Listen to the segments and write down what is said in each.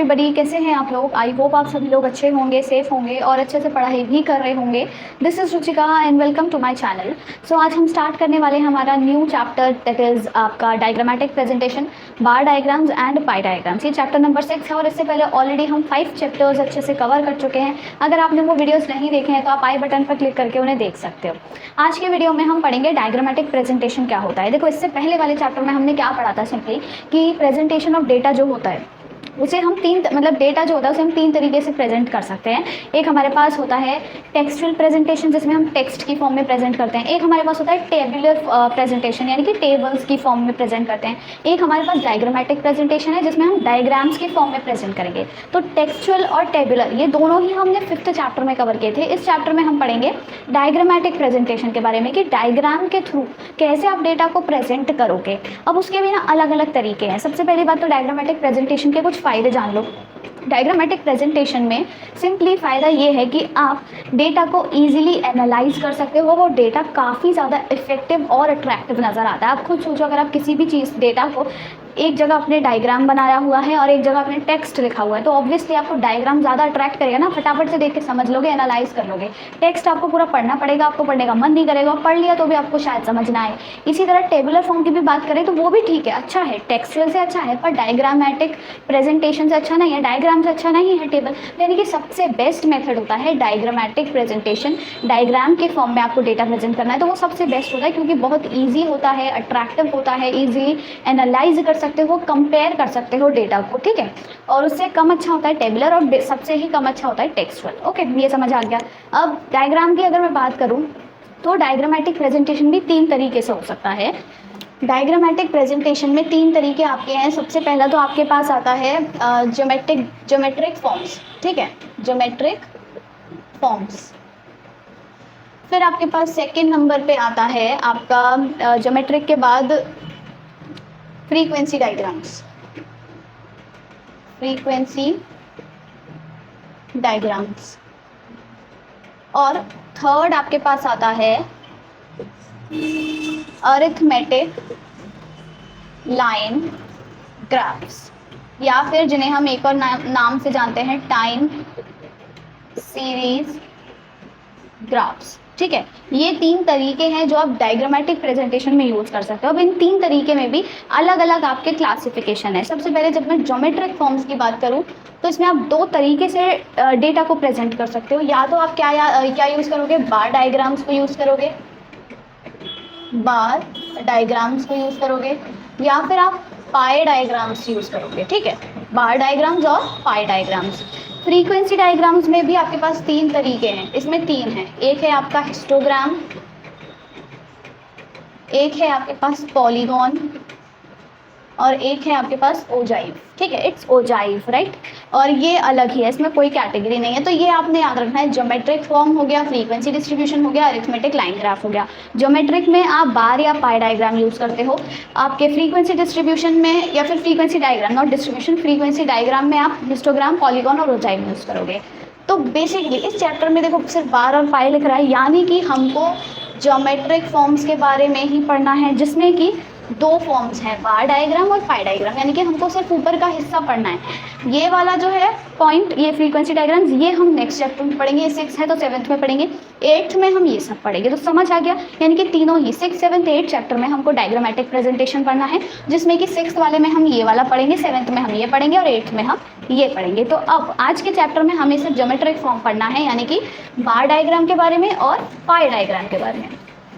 Everybody, कैसे हैं आप लोग? आई होप आप सभी लोग अच्छे होंगे, सेफ होंगे और अच्छे से पढ़ाई भी कर रहे होंगे। This is Ruchika and welcome to my channel. So आज हम स्टार्ट करने वाले हैं हमारा न्यू चैप्टर, दैट इज आपका diagrammatic presentation, bar diagrams and pie diagrams. ये चैप्टर नंबर 6 है और इससे पहले ऑलरेडी हम 5 चैप्टर्स अच्छे से कवर कर चुके हैं। अगर आपने वो वीडियोस नहीं देखे हैं तो आप आई बटन पर क्लिक करके उन्हें देख सकते हो। आज के वीडियो में हम पढ़ेंगे डायग्रामेटिक प्रेजेंटेशन क्या होता है। देखो, इससे पहले वाले चैप्टर में हमने क्या पढ़ा था, सिंपली कि प्रेजेंटेशन ऑफ डेटा जो होता है उसे हम डेटा जो होता है उसे हम 3 तरीके से प्रेजेंट कर सकते हैं। एक हमारे पास होता है टेक्सचुअल प्रेजेंटेशन, जिसमें हम टेक्स्ट की फॉर्म में प्रेजेंट करते हैं। एक हमारे पास होता है टेबुलर प्रेजेंटेशन, यानी कि टेबल्स की फॉर्म में प्रेजेंट करते हैं। एक हमारे पास डायग्रामेटिक प्रेजेंटेशन है, जिसमें हम डायग्राम्स की फॉर्म में प्रेजेंट करेंगे। तो टेक्सचुअल और टेबुलर ये दोनों ही हमने 5th चैप्टर में कवर किए थे। इस चैप्टर में हम पढ़ेंगे डायग्रामेटिक प्रेजेंटेशन के बारे में, कि डायग्राम के थ्रू कैसे आप डेटा को प्रेजेंट करोगे। अब उसके भी ना अलग अलग तरीके हैं। सबसे पहली बात तो डायग्रामेटिक प्रेजेंटेशन के कुछ फ़ायदे जान लो। डायग्रामेटिक प्रेजेंटेशन में सिंपली फ़ायदा ये है कि आप डेटा को इजीली एनालाइज कर सकते हो। वो डेटा काफ़ी ज़्यादा इफेक्टिव और अट्रैक्टिव नज़र आता है। आप खुद सोचो, अगर आप किसी भी चीज़ डेटा को एक जगह अपने डायग्राम बनाया हुआ है और एक जगह अपने टेक्स्ट लिखा हुआ है, तो ऑब्वियसली आपको डायग्राम ज़्यादा अट्रैक्ट करेगा ना, फटाफट से देख के समझ लोगे, एनालाइज कर लोगे। टेक्स्ट आपको पूरा पढ़ना पड़ेगा, आपको पढ़ने का मन नहीं करेगा, पढ़ लिया तो भी आपको शायद समझ ना आए। इसी तरह टेबुलर फॉर्म की भी बात करें तो वो भी ठीक है, अच्छा है, टेक्सचुअल से अच्छा है, पर डायग्रामेटिक प्रेजेंटेशन से अच्छा नहीं है, डायग्राम से अच्छा नहीं है टेबल। यानी कि सबसे बेस्ट मेथड होता है डायग्रामेटिक प्रेजेंटेशन। डायग्राम के फॉर्म में आपको डेटा प्रेजेंट करना है तो वो सबसे बेस्ट होता है, क्योंकि बहुत ईजी होता है, अट्रैक्टिव होता है, ईजिली एनालाइज कर सकते हो, कंपेयर कर सकते हो डेटा को, ठीक है। और उससे कम अच्छा होता है टेबुलर और सबसे ही कम अच्छा होता है टेक्सचुअल। ओके, ये समझ आ गया। अब डायग्राम की अगर मैं बात करूं तो डायग्रामेटिक प्रेजेंटेशन भी 3 तरीके से हो सकता है। डायग्रामेटिक प्रेजेंटेशन में 3 तरीके आपके हैं। सबसे पहला तो आपके पास आता है ज्योमेट्रिक फॉर्म्स, ठीक है, ज्योमेट्रिक फॉर्म्स। फिर आपके पास सेकेंड नंबर पे आता है आपका ज्योमेट्रिक के बाद फ्रीक्वेंसी डायग्राम्स, फ्रीक्वेंसी डायग्राम्स। और थर्ड आपके पास आता है अरिथमेटिक लाइन ग्राफ्स, या फिर जिन्हें हम एक और नाम से जानते हैं टाइम सीरीज ग्राफ्स, ठीक है। ये 3 तरीके हैं जो आप डायग्रामेटिक प्रेजेंटेशन में यूज़ कर सकते हो। अब इन 3 तरीके में भी अलग अलग आपके क्लासिफिकेशन है। सबसे पहले जब मैं ज्योमेट्रिक फॉर्म्स की बात करूं तो इसमें आप 2 तरीके से डेटा को प्रेजेंट कर सकते हो। या तो आप क्या यूज़ करोगे, बार डायग्राम्स को यूज़ करोगे, बार डायग्राम्स को यूज़ करोगे, या फिर आप पाई डायग्राम्स यूज़ करोगे, ठीक है। बार डायग्राम्स और पाई डायग्राम्स। फ्रीक्वेंसी डायग्राम्स में भी आपके पास 3 तरीके हैं। इसमें 3 हैं। एक है आपका हिस्टोग्राम, एक है आपके पास पॉलीगॉन और एक है आपके पास ओजाइव, ठीक है। It's ogive, right. और ये अलग ही है, इसमें कोई कैटेगरी नहीं है। तो ये आपने याद रखना है। ज्योमेट्रिक फॉर्म हो गया, फ्रीक्वेंसी डिस्ट्रीब्यूशन हो गया, अरिथमेटिक लाइन ग्राफ हो गया। ज्योमेट्रिक में आप बार या पाई डायग्राम यूज़ करते हो। आपके फ्रीक्वेंसी डिस्ट्रीब्यूशन में, या फिर frequency diagram, not distribution, frequency diagram में आप हिस्टोग्राम, पॉलीगॉन और ओजाइव यूज़ करोगे। तो बेसिकली इस चैप्टर में देखो सिर्फ बार और पाई लिख रहा है, यानी कि हमको ज्योमेट्रिक फॉर्म्स के बारे में ही पढ़ना है, जिसमें कि 2 फॉर्म्स हैं, बार डायग्राम और पाई डायग्राम। यानी कि हमको सिर्फ ऊपर का हिस्सा पढ़ना है। ये वाला जो है पॉइंट, ये फ्रीक्वेंसी डायग्राम्स, ये हम नेक्स्ट चैप्टर में पढ़ेंगे। 6 है तो 7th में पढ़ेंगे, 8th में हम ये सब पढ़ेंगे। तो समझ आ गया, यानी कि तीनों ही 6, 7, 8 चैप्टर में हमको डायग्रामेटिक प्रेजेंटेशन पढ़ना है, जिसमें कि 6th वाले में हम ये वाला पढ़ेंगे, 7th में हम ये पढ़ेंगे और 8th में हम ये पढ़ेंगे। तो अब आज के चैप्टर में हमें सिर्फ ज्योमेट्रिक फॉर्म पढ़ना है, यानी कि बार डायग्राम के बारे में और पाई डायग्राम के बारे में।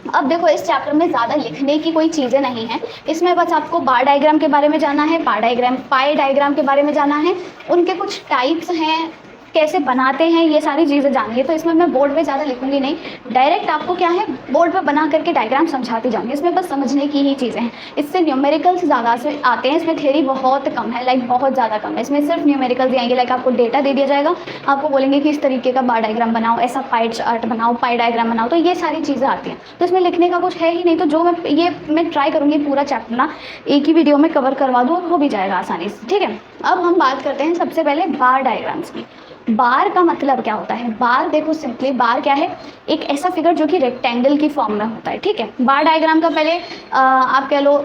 अब देखो, इस चैप्टर में ज़्यादा लिखने की कोई चीज़ें नहीं हैं। इसमें बस आपको बार डायग्राम के बारे में जानना है, पाई डायग्राम के बारे में जानना है, उनके कुछ टाइप्स हैं, कैसे बनाते हैं, ये सारी चीज़ें जाननी है। तो इसमें मैं बोर्ड में ज़्यादा लिखूंगी नहीं, डायरेक्ट आपको क्या है बोर्ड पे बना करके डायग्राम समझाती जाऊंगी। इसमें बस समझने की ही चीज़ें हैं। इससे न्यूमेरिकल्स ज़्यादा से आते हैं, इसमें थ्योरी बहुत कम है, लाइक बहुत ज़्यादा कम है। इसमें सिर्फ न्यूमेरिकल्स आएंगे, लाइक आपको डेटा दे दिया जाएगा, आपको बोलेंगे कि इस तरीके का बार डायग्राम बनाओ, ऐसा पाई चार्ट बनाओ, पाई डायग्राम बनाओ, तो ये सारी चीज़ें आती हैं। तो इसमें लिखने का कुछ है ही नहीं। तो जो मैं ट्राई करूँगी पूरा चैप्टर ना एक ही वीडियो में कवर करवा दूँ, हो भी जाएगा आसानी से, ठीक है। अब हम बात करते हैं सबसे पहले बार डायग्राम्स की। बार का मतलब क्या होता है? बार देखो, सिंपली बार क्या है, एक ऐसा फिगर जो कि रेक्टेंगल की फॉर्म में होता है, ठीक है। बार डायग्राम का पहले आप कह लो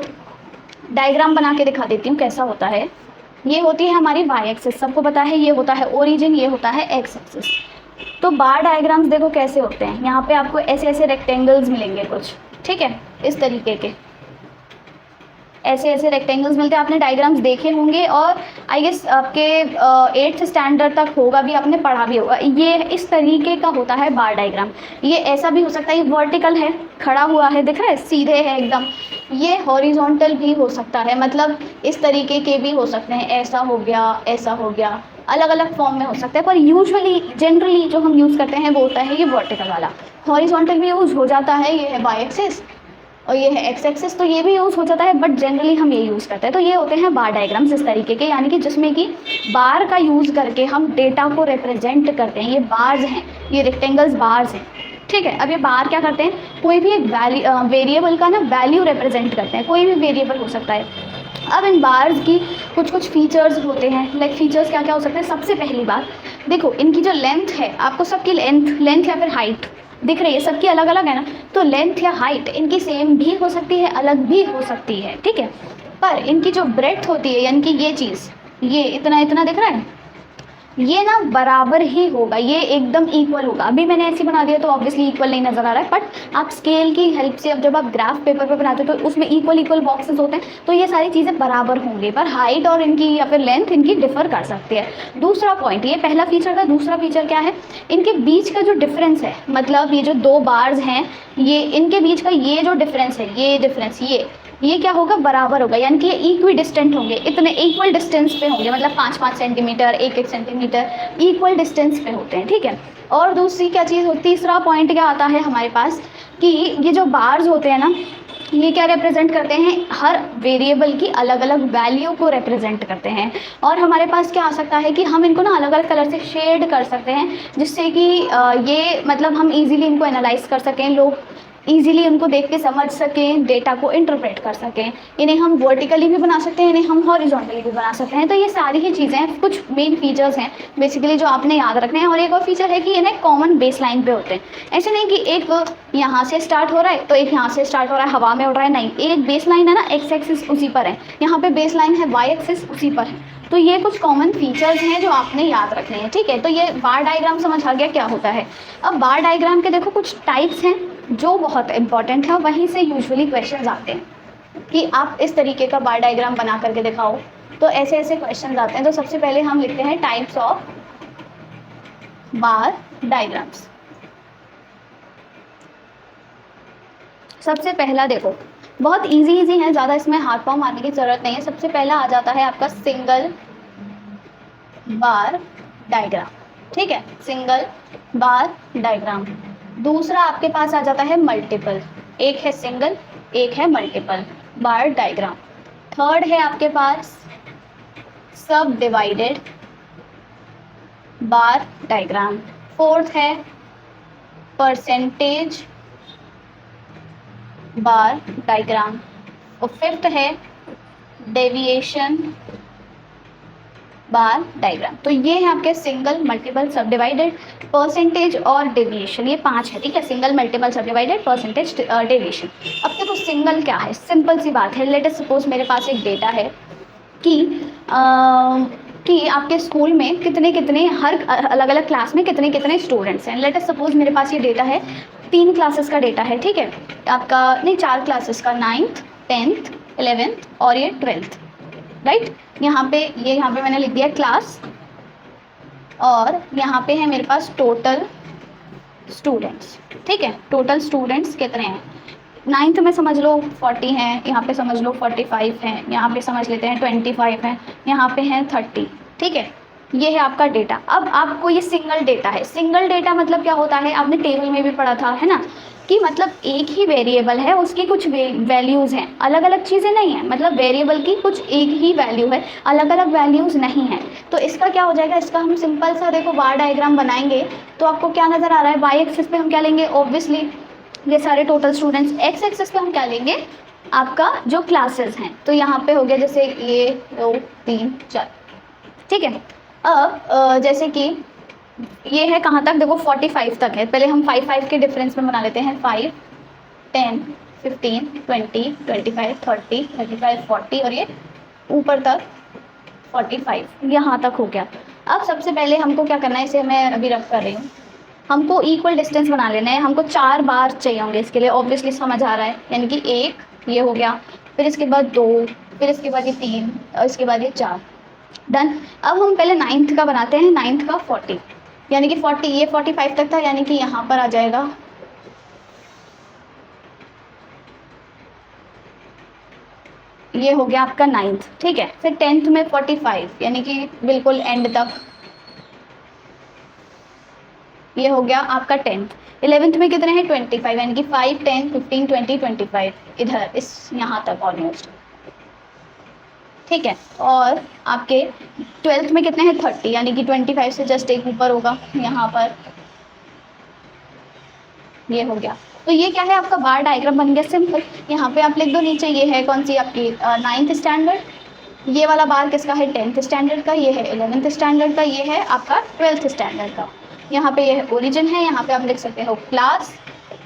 डायग्राम बना के दिखा देती हूँ कैसा होता है। ये होती है हमारी वाई एक्सिस, सबको पता है ये होता है ओरिजिन, ये होता है एक्स एक्सिस। तो बार डायग्राम्स देखो कैसे होते हैं, यहाँ पे आपको ऐसे ऐसे रेक्टेंगल्स मिलेंगे कुछ, ठीक है, इस तरीके के ऐसे ऐसे रेक्टेंगल्स मिलते हैं। आपने डायग्राम्स देखे होंगे और आई गेस आपके 8th स्टैंडर्ड तक होगा भी, आपने पढ़ा भी होगा। ये इस तरीके का होता है बार डायग्राम। ये ऐसा भी हो सकता है, ये वर्टिकल है, खड़ा हुआ है, दिख रहा है, सीधे है एकदम। ये हॉरिजॉन्टल भी हो सकता है, मतलब इस तरीके के भी हो सकते हैं, ऐसा हो गया, ऐसा हो गया, अलग अलग फॉर्म में हो सकता है। पर यूजुअली जनरली जो हम यूज़ करते हैं वो होता है ये वर्टिकल वाला। हॉरिजॉन्टल भी यूज़ हो जाता है, ये है वाई एक्सिस और ये है एक्स एक्सिस, तो ये भी यूज़ हो जाता है, बट जनरली हम ये यूज़ करते हैं। तो ये होते हैं बार डायग्राम्स इस तरीके के, यानी कि जिसमें कि बार का यूज़ करके हम डेटा को रिप्रेजेंट करते हैं। ये बार्स हैं, ये रेक्टेंगल्स बार्स हैं, ठीक है। अब ये बार क्या करते हैं, कोई भी एक वेरिएबल का ना वैल्यू रिप्रेजेंट करते हैं, कोई भी वेरिएबल हो सकता है। अब इन बार्स की कुछ कुछ फीचर्स होते हैं, लाइक फीचर्स क्या क्या हो सकते हैं। सबसे पहली बात देखो, इनकी जो लेंथ है, आपको सबकी लेंथ या फिर हाइट दिख रही है, सबकी अलग अलग है ना, तो लेंथ या हाइट इनकी सेम भी हो सकती है, अलग भी हो सकती है, ठीक है। पर इनकी जो ब्रेड्थ होती है, यानी कि ये चीज़, ये इतना इतना दिख रहा है, ये ना बराबर ही होगा, ये एकदम इक्वल होगा। अभी मैंने ऐसे बना दिया तो ऑब्वियसली इक्वल नहीं नज़र आ रहा है, बट आप स्केल की हेल्प से, अब जब आप ग्राफ पेपर पे बनाते हो तो उसमें इक्वल इक्वल बॉक्सेस होते हैं, तो ये सारी चीज़ें बराबर होंगी, पर हाइट और इनकी या फिर लेंथ इनकी डिफर कर सकती है। दूसरा पॉइंट, ये पहला फीचर था। दूसरा फीचर क्या है, इनके बीच का जो डिफरेंस है, मतलब ये जो दो बार्स हैं, ये इनके बीच का ये जो डिफरेंस है, ये डिफरेंस, ये क्या होगा, बराबर होगा, यानी कि ये इक्वी डिस्टेंट होंगे, इतने इक्वल डिस्टेंस पे होंगे, मतलब 5-5 सेंटीमीटर, 1-1 सेंटीमीटर इक्वल डिस्टेंस पे होते हैं, ठीक है। और दूसरी क्या चीज़ होती है, तीसरा पॉइंट क्या आता है हमारे पास, कि ये जो बार्स होते हैं ना, ये क्या रिप्रेजेंट करते हैं, हर वेरिएबल की अलग अलग वैल्यू को रिप्रेजेंट करते हैं। और हमारे पास क्या आ सकता है कि हम इनको ना अलग अलग कलर से शेड कर सकते हैं, जिससे कि ये मतलब हम इजीली इनको एनालाइज कर सकें, लोग ईजिली उनको देख के समझ सकें, डेटा को इंटरप्रेट कर सकें। इन्हें हम वर्टिकली भी बना सकते हैं, इन्हें हम हॉरिजॉन्टली भी बना सकते हैं। तो ये सारी ही चीज़ें कुछ मेन फीचर्स हैं बेसिकली जो आपने याद रखने हैं। और एक और फीचर है कि इन्हें कॉमन बेस लाइन पे होते हैं। ऐसे नहीं कि एक यहाँ से स्टार्ट हो रहा है तो एक यहाँ से स्टार्ट हो रहा है, हवा में उड़ रहा है, नहीं, एक बेस लाइन है ना, एक्स एक्सिस उसी पर है, यहाँ पे बेस लाइन है वाई एक्सिस उसी पर है। तो ये कुछ कॉमन फीचर्स हैं जो आपने याद रखने हैं, ठीक है। तो ये बार डायग्राम समझ आ गया क्या होता है। अब बार डायग्राम के देखो कुछ टाइप्स हैं जो बहुत इंपॉर्टेंट है, वहीं से यूजुअली क्वेश्चंस आते हैं कि आप इस तरीके का बार डायग्राम बना करके दिखाओ, तो ऐसे ऐसे क्वेश्चंस आते हैं। तो सबसे पहले हम लिखते हैं टाइप्स ऑफ बार डायग्राम्स। सबसे पहला देखो, बहुत इजी है, ज़्यादा इसमें हाथ पाँव मारने की ज़रूरत नहीं है। सबसे पहला आ जाता है आपका सिंगल बार डायग्राम, ठीक है, सिंगल बार डायग्राम। दूसरा आपके पास आ जाता है मल्टीपल, एक है सिंगल, एक है मल्टीपल बार डायग्राम। थर्ड है आपके पास सब डिवाइडेड बार डायग्राम। फोर्थ है परसेंटेज बार डायग्राम। और फिफ्थ है डेविएशन बार डायग्राम। तो ये है आपके सिंगल, मल्टीपल, सब डिवाइडेड, परसेंटेज और डेविएशन, ये 5 है, ठीक है, सिंगल, मल्टीपल, सब डिवाइडेड, परसेंटेज, डेविएशन। अब देखो सिंगल क्या है, सिंपल सी बात है। लेट अस सपोज मेरे पास एक डेटा है कि आपके स्कूल में कितने कितने, हर अलग अलग क्लास में कितने कितने स्टूडेंट्स हैं। लेट अस सपोज मेरे पास ये डेटा है, 3 क्लासेस का डेटा है, ठीक है, आपका नहीं 4 क्लासेस का, 9th 10th 11th और ये 12th, राइट। यहाँ पे मैंने लिख दिया क्लास, और यहाँ पे है मेरे पास टोटल स्टूडेंट्स, ठीक है, टोटल स्टूडेंट्स कितने हैं। 9th में समझ लो 40 हैं, यहाँ पे समझ लो 45 हैं, यहाँ पे समझ लेते हैं 25 हैं, यहाँ पे हैं 30, ठीक है। ये है आपका डेटा। अब आपको ये सिंगल डेटा है। सिंगल डेटा मतलब क्या होता है, आपने टेबल में भी पढ़ा था, है ना, कि मतलब एक ही वेरिएबल है, उसकी कुछ वैल्यूज़ हैं, अलग अलग चीज़ें नहीं हैं, मतलब वेरिएबल की कुछ एक ही वैल्यू है, अलग अलग वैल्यूज़ नहीं हैं। तो इसका क्या हो जाएगा, इसका हम सिंपल सा देखो बार डायग्राम बनाएंगे तो आपको क्या नज़र आ रहा है, वाई एक्सिस पे हम क्या लेंगे, ऑब्वियसली ये सारे टोटल स्टूडेंट्स। एक्स एक्सिस पे हम क्या लेंगे, आपका जो क्लासेस हैं। तो यहाँ पे हो गया जैसे 1 2 3 4, ठीक है। अब जैसे कि ये है कहाँ तक, देखो 45 तक है। पहले हम 5 के डिफरेंस में बना लेते हैं, 5 10 15 20 25 30 35 40 और ये ऊपर तक 45 यहाँ तक हो गया। अब सबसे पहले हमको क्या करना है, इसे मैं अभी रफ कर रही हूँ। हमको इक्वल डिस्टेंस बना लेना है, हमको 4 बार चाहिए होंगे इसके लिए, ऑब्वियसली समझ आ रहा है। यानी कि 1 ये हो गया, फिर इसके बाद 2, फिर इसके बाद ये 3 और इसके बाद ये 4। डन। अब हम पहले 9th का बनाते हैं, 9th का 40, यानी कि 40 ये 45 तक था, यानी कि यहाँ पर आ जाएगा ये हो गया आपका 9th। ठीक है, फिर 10th में 45 यानी कि बिल्कुल एंड तक, ये हो गया आपका 10th। 11th में कितने हैं 25, यानी कि 5 10 15 20 25 इधर इस यहाँ तक ऑलमोस्ट। ठीक है, और आपके 12th में कितने हैं 30, यानी कि 25 से जस्ट एक ऊपर होगा यहाँ पर, ये हो गया। तो ये क्या है आपका बार डायग्राम बन गया सिंपल। यहाँ पे आप लिख दो नीचे, ये है कौन सी आपकी 9th स्टैंडर्ड, ये वाला बार किसका है 10th स्टैंडर्ड का, ये है 11th स्टैंडर्ड का, ये है आपका 12th स्टैंडर्ड का। यहाँ पे ये है ओरिजिन है, यहाँ पे आप लिख सकते हो क्लास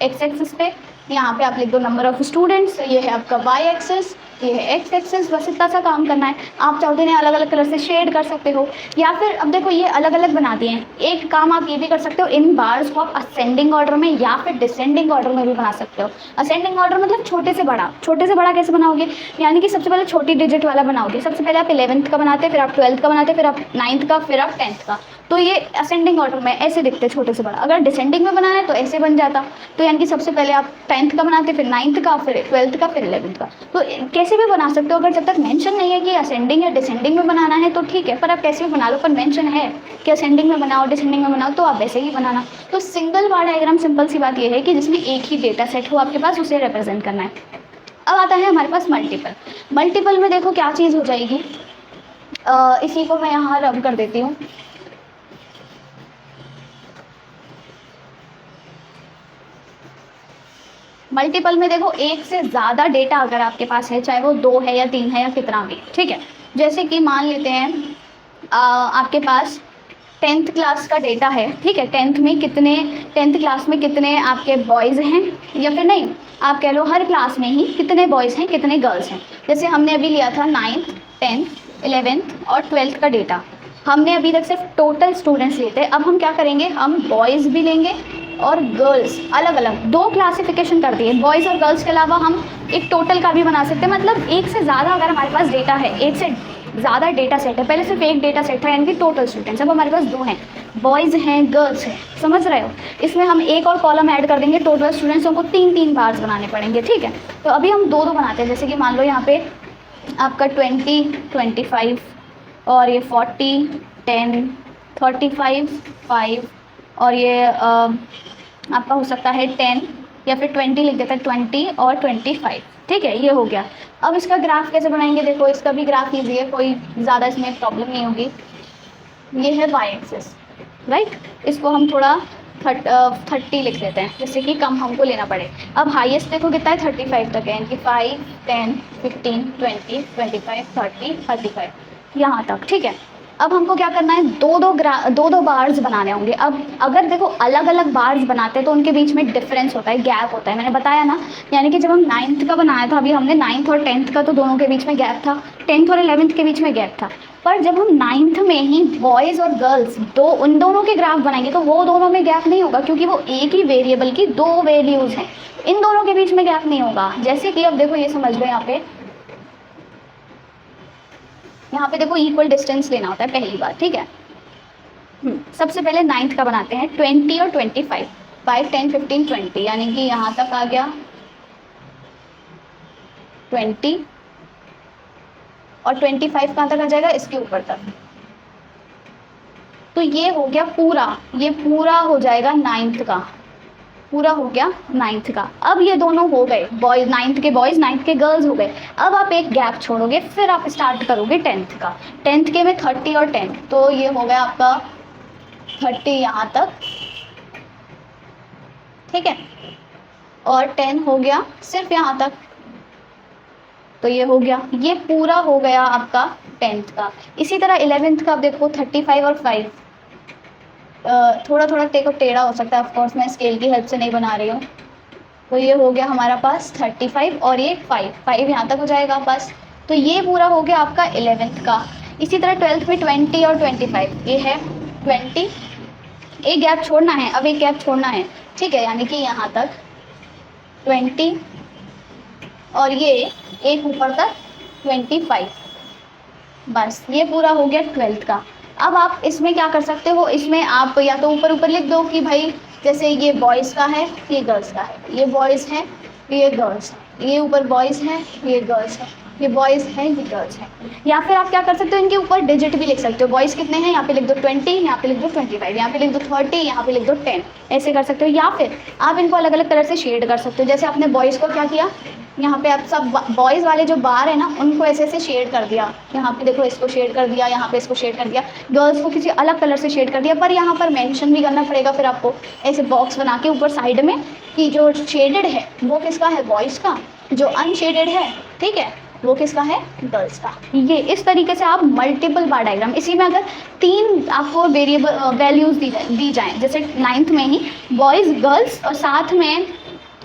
एक्स एक्सिस पे, यहाँ पे आप लिख दो नंबर ऑफ स्टूडेंट्स, ये है आपका वाई एक्सिस, ये है एक्स एक्सिस। बस इतना सा काम करना है। आप चाहते हैं अलग अलग कलर से शेड कर सकते हो, या फिर अब देखो ये अलग अलग बना दिए हैं। एक काम आप ये भी कर सकते हो, इन बार्स को आप असेंडिंग ऑर्डर में या फिर डिसेंडिंग ऑर्डर में भी बना सकते हो। असेंडिंग ऑर्डर मतलब छोटे से बड़ा, छोटे से बड़ा कैसे बनाओगे, यानी कि सबसे पहले छोटी डिजिट वाला बनाओगे। सबसे पहले आप 11th का बनाते, फिर आप 12th का बनाते, फिर आप 9th का, फिर आप 10th का। तो ये असेंडिंग ऑर्डर में ऐसे दिखते छोटे से बड़ा। अगर डिसेंडिंग में बनाना है तो ऐसे बन जाता। तो यानी कि सबसे पहले आप 10th का बनाते, फिर 9th का, फिर 12th का, फिर 11th का। तो कैसे भी बना सकते हो। अगर जब तक मेंशन नहीं है कि असेंडिंग या डिसेंडिंग में बनाना है तो ठीक है, पर आप कैसे भी बना लो। पर मेंशन है कि असेंडिंग में बनाओ, डिसेंडिंग में बनाओ, तो आप वैसे ही बनाना। तो सिंगल बार डायग्राम सिंपल सी बात यह है कि जिसमें एक ही डेटा सेट हो आपके पास, उसे रिप्रेजेंट करना है। अब आता है हमारे पास मल्टीपल। मल्टीपल में देखो क्या चीज़ हो जाएगी, इसी को मैं यहाँ रब कर देती हूँ। मल्टीपल में देखो एक से ज़्यादा डेटा अगर आपके पास है, चाहे वो 2 है या 3 है या कितना भी, ठीक है। जैसे कि मान लेते हैं आपके पास 10th क्लास का डेटा है, ठीक है। 10th क्लास में कितने आपके बॉयज़ हैं, या फिर नहीं आप कह लो हर क्लास में ही कितने बॉयज़ हैं कितने गर्ल्स हैं। जैसे हमने अभी लिया था 9th 10th 11th और 12th का डेटा, हमने अभी तक सिर्फ टोटल स्टूडेंट्स लिए थे। अब हम क्या करेंगे, हम बॉयज़ भी लेंगे और गर्ल्स अलग अलग 2 क्लासिफिकेशन कर दिए। बॉयज़ और गर्ल्स के अलावा हम एक टोटल का भी बना सकते हैं। मतलब एक से ज़्यादा अगर हमारे पास डेटा है, एक से ज़्यादा डेटा सेट है, पहले सिर्फ एक डेटा सेट था यानी कि टोटल स्टूडेंट्स, अब हमारे पास 2 हैं, बॉयज़ हैं गर्ल्स हैं, समझ रहे हो। इसमें हम एक और कॉलम ऐड कर देंगे, टोटल स्टूडेंट्स को 3-3 बार्स बनाने पड़ेंगे, ठीक है। तो अभी हम 2-2 बनाते हैं। जैसे कि मान लो यहाँ पे आपका 20 25 और ये 40 10 35 5 और ये आपका हो सकता है 10 या फिर 20 लिख देता है, 20 और 25, ठीक है। ये हो गया। अब इसका ग्राफ कैसे बनाएंगे, देखो इसका भी ग्राफ ईजी है, कोई ज़्यादा इसमें प्रॉब्लम नहीं होगी। ये है वाई एक्सिस, राइट। इसको हम थोड़ा 30 लिख लेते हैं, जिससे कि कम हमको लेना पड़े। अब हाईएस्ट देखो कितना है 35 तक है, यानी कि 5 10 15 20 25 30 35 यहाँ तक, ठीक है। अब हमको क्या करना है, दो दो बार्स बनाने होंगे। अब अगर देखो अलग अलग बार्स बनाते हैं तो उनके बीच में डिफरेंस होता है, गैप होता है, मैंने बताया ना। यानी कि जब हम 9th का बनाया था, अभी हमने 9th और 10th का, तो दोनों के बीच में गैप था, 10th और 11th के बीच में गैप था। पर जब हम 9th में ही बॉयज़ और गर्ल्स उन दोनों के ग्राफ बनाएंगे तो वो दोनों में गैप नहीं होगा, क्योंकि वो एक ही वेरिएबल की 2 वैल्यूज़ हैं, इन दोनों के बीच में गैप नहीं होगा। जैसे कि अब देखो ये समझ लो, यहाँ पे देखो इक्वल डिस्टेंस लेना होता है पहली बार, ठीक है। सबसे पहले 9th का बनाते हैं, 20 और 25 5 10 15 20, यानी कि यहाँ तक आ गया 20 और 25 कहाँ तक आ जाएगा, इसके ऊपर तक। तो ये हो गया पूरा, ये पूरा हो जाएगा 9th का, पूरा हो गया 9th का। अब ये दोनों हो गए, बॉयज़ 9th के बॉयज़ 9th के गर्ल्स हो गए। अब आप एक गैप छोड़ोगे, फिर आप स्टार्ट करोगे 10th का। 10th के में 30 और 10, तो ये हो गया आपका 30 यहाँ तक, ठीक है, और 10 हो गया सिर्फ यहाँ तक, तो ये हो गया, ये पूरा हो गया आपका 10th का। इसी तरह 11th का आप देखो 35 और 5, थोड़ा थोड़ा टेढ़ा हो सकता है, ऑफकोर्स मैं स्केल की हेल्प से नहीं बना रही हूँ। तो ये हो गया हमारा पास 35 और ये 5 यहाँ तक हो जाएगा बस। तो ये पूरा हो गया आपका 11th का। इसी तरह 12th में 20 और 25, ये है 20, एक गैप छोड़ना है, अब एक गैप छोड़ना है, ठीक है, यानी कि यहाँ तक 20 और ये एक ऊपर तक 25, बस ये पूरा हो गया 12th का। अब आप इसमें क्या कर सकते हो, इसमें आप या तो ऊपर ऊपर लिख दो कि भाई जैसे ये बॉयज़ का है, ये गर्ल्स का है, ये बॉयज़ है, ये गर्ल्स है, ये ऊपर बॉयज़ है, ये गर्ल्स है, ये बॉयज़ है, ये गर्ल्स है। या फिर आप क्या कर सकते हो, इनके ऊपर डिजिट भी लिख सकते हो, बॉयज़ कितने हैं यहाँ पे लिख दो 20, यहाँ पे लिख दो 25, यहाँ पे लिख दो 30, यहाँ पे लिख दो 10, ऐसे कर सकते हो। या फिर आप इनको अलग अलग कलर से शेड कर सकते हो, जैसे आपने बॉयज़ को क्या किया, यहाँ पे आप सब बॉयज़ वाले जो बार है ना उनको ऐसे ऐसे शेड कर दिया, यहाँ पे देखो इसको शेड कर दिया, यहाँ पे इसको शेड कर दिया, गर्ल्स को किसी अलग कलर से शेड कर दिया, पर यहाँ पर मेंशन भी करना पड़ेगा फिर आपको ऐसे बॉक्स बना के ऊपर साइड में कि जो शेडेड है वो किसका है, बॉयज़ का, जो अनशेडेड है, ठीक है, वो किसका है, गर्ल्स का। ये इस तरीके से आप मल्टीपल बार डायग्राम, इसी में अगर 3 आपको वेरिएबल वैल्यूज़ दी जाएँ, जैसे 9th में ही बॉयज़ गर्ल्स और साथ में